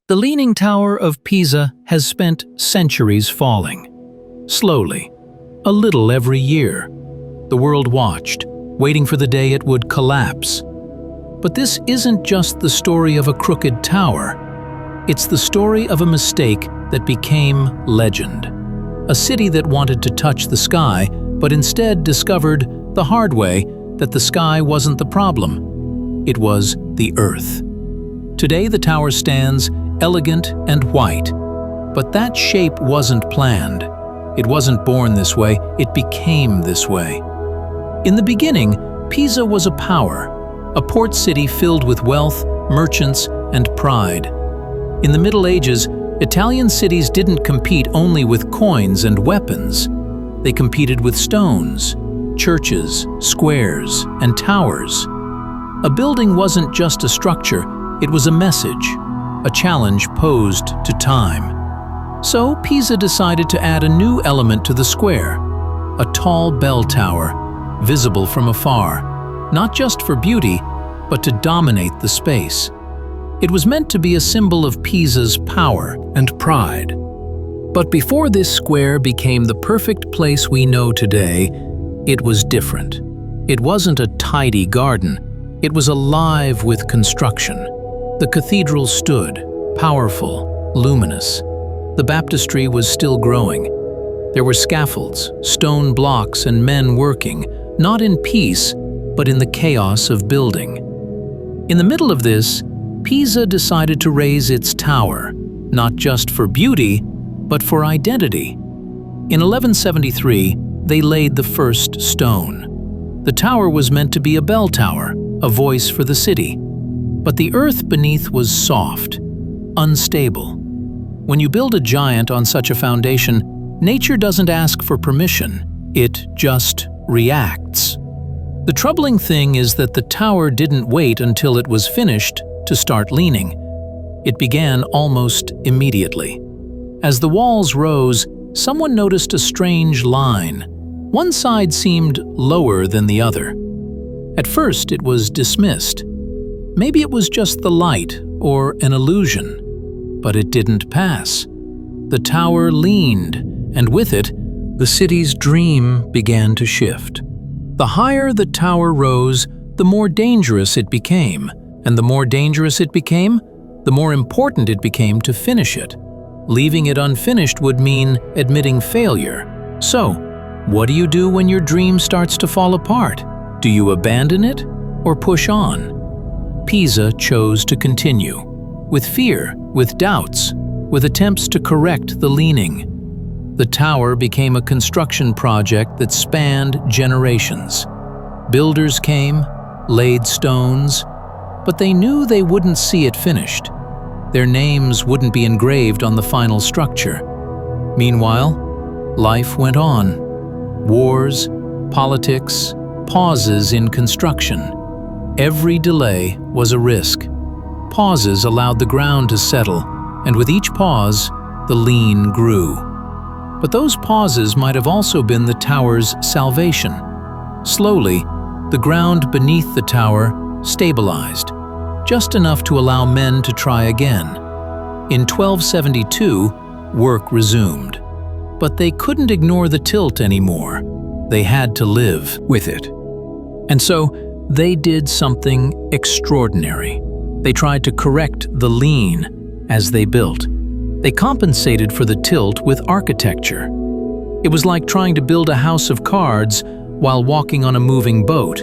The Leaning Tower of Pisa has spent centuries falling. Slowly, a little every year. The world watched, waiting for the day it would collapse. But this isn't just the story of a crooked tower. It's the story of a mistake that became legend. A city that wanted to touch the sky, but instead discovered the hard way that the sky wasn't the problem. It was the earth. Today the tower stands elegant and white, but that shape wasn't planned. It wasn't born this way, it became this way. In the beginning, Pisa was a power, a port city filled with wealth, merchants, and pride. In the Middle Ages, Italian cities didn't compete only with coins and weapons. They competed with stones, churches, squares, and towers. A building wasn't just a structure, it was a message, a challenge posed to time. So Pisa decided to add a new element to the square, a tall bell tower, visible from afar, not just for beauty, but to dominate the space. It was meant to be a symbol of Pisa's power and pride. But before this square became the perfect place we know today, it was different. It wasn't a tidy garden, it was alive with construction. The cathedral stood, powerful, luminous. The baptistry was still growing. There were scaffolds, stone blocks, and men working, not in peace, but in the chaos of building. In the middle of this, Pisa decided to raise its tower, not just for beauty, but for identity. In 1173, they laid the first stone. The tower was meant to be a bell tower, a voice for the city. But the earth beneath was soft, unstable. When you build a giant on such a foundation, nature doesn't ask for permission, it just reacts. The troubling thing is that the tower didn't wait until it was finished to start leaning. It began almost immediately. As the walls rose, someone noticed a strange line. One side seemed lower than the other. At first, it was dismissed. Maybe it was just the light or an illusion, but it didn't pass. The tower leaned, and with it, the city's dream began to shift. The higher the tower rose, the more dangerous it became, and the more dangerous it became, the more important it became to finish it. Leaving it unfinished would mean admitting failure. So, what do you do when your dream starts to fall apart? Do you abandon it or push on? Pisa chose to continue, with fear, with doubts, with attempts to correct the leaning. The tower became a construction project that spanned generations. Builders came, laid stones, but they knew they wouldn't see it finished. Their names wouldn't be engraved on the final structure. Meanwhile, life went on. Wars, politics, pauses in construction. Every delay was a risk. Pauses allowed the ground to settle, and with each pause, the lean grew. But those pauses might have also been the tower's salvation. Slowly, the ground beneath the tower stabilized, just enough to allow men to try again. In 1272, work resumed. But they couldn't ignore the tilt anymore. They had to live with it. And so, they did something extraordinary. They tried to correct the lean as they built. They compensated for the tilt with architecture. It was like trying to build a house of cards while walking on a moving boat.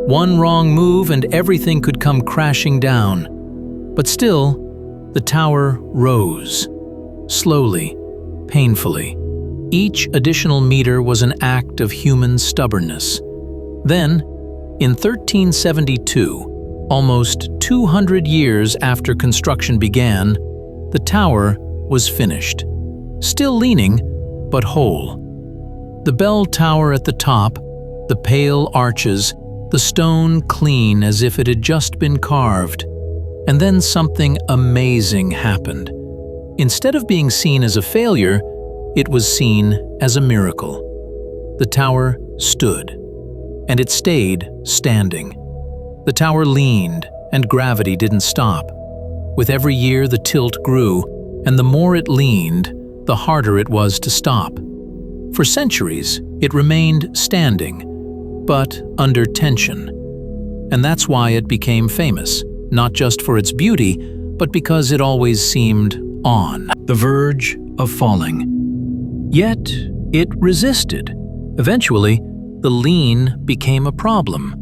One wrong move and everything could come crashing down. But still, the tower rose. Slowly, painfully. Each additional meter was an act of human stubbornness. Then, in 1372, almost 200 years after construction began, the tower was finished. Still leaning, but whole. The bell tower at the top, the pale arches, the stone clean as if it had just been carved. And then something amazing happened. Instead of being seen as a failure, it was seen as a miracle. The tower stood. And it stayed standing. The tower leaned, and gravity didn't stop. With every year, the tilt grew, and the more it leaned, the harder it was to stop. For centuries, it remained standing, but under tension. And that's why it became famous, not just for its beauty, but because it always seemed on the verge of falling. Yet, it resisted. Eventually, the lean became a problem.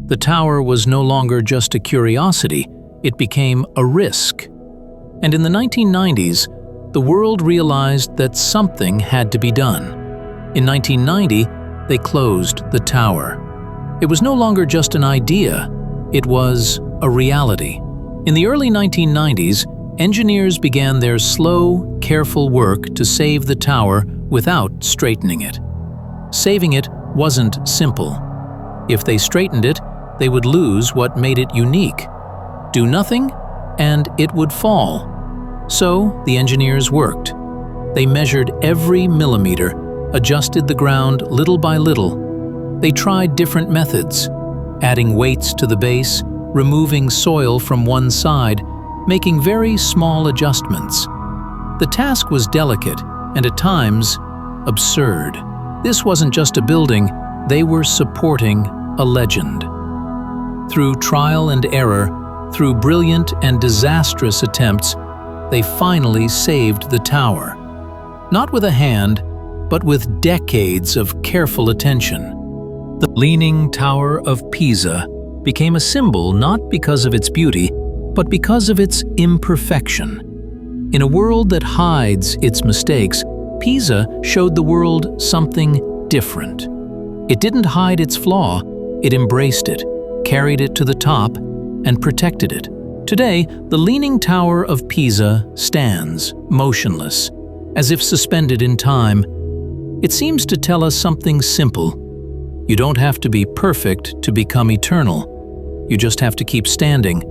The tower was no longer just a curiosity, it became a risk. And in the 1990s, the world realized that something had to be done. In 1990, they closed the tower. It was no longer just an idea, it was a reality. In the early 1990s, engineers began their slow, careful work to save the tower without straightening it. Saving it wasn't simple. If they straightened it, they would lose what made it unique. Do nothing, and it would fall. So the engineers worked. They measured every millimeter, adjusted the ground little by little. They tried different methods, adding weights to the base, removing soil from one side, making very small adjustments. The task was delicate and at times absurd. This wasn't just a building, they were supporting a legend. Through trial and error, through brilliant and disastrous attempts, they finally saved the tower. Not with a hand, but with decades of careful attention. The Leaning Tower of Pisa became a symbol not because of its beauty, but because of its imperfection. In a world that hides its mistakes, Pisa showed the world something different. It didn't hide its flaw, it embraced it, carried it to the top, and protected it. Today, the Leaning Tower of Pisa stands, motionless, as if suspended in time. It seems to tell us something simple. You don't have to be perfect to become eternal. You just have to keep standing,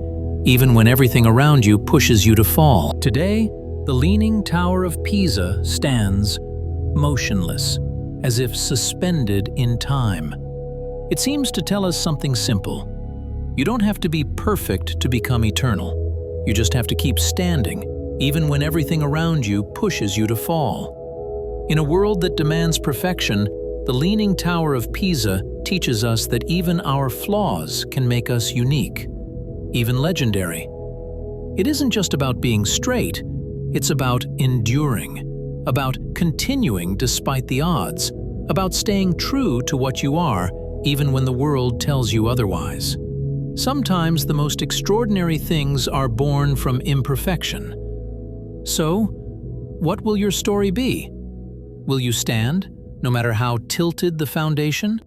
even when everything around you pushes you to fall. Today, the Leaning Tower of Pisa stands, motionless, as if suspended in time. It seems to tell us something simple. You don't have to be perfect to become eternal. You just have to keep standing, even when everything around you pushes you to fall. In a world that demands perfection, the Leaning Tower of Pisa teaches us that even our flaws can make us unique, even legendary. It isn't just about being straight, it's about enduring, about continuing despite the odds, about staying true to what you are, even when the world tells you otherwise. Sometimes the most extraordinary things are born from imperfection. So, what will your story be? Will you stand, no matter how tilted the foundation?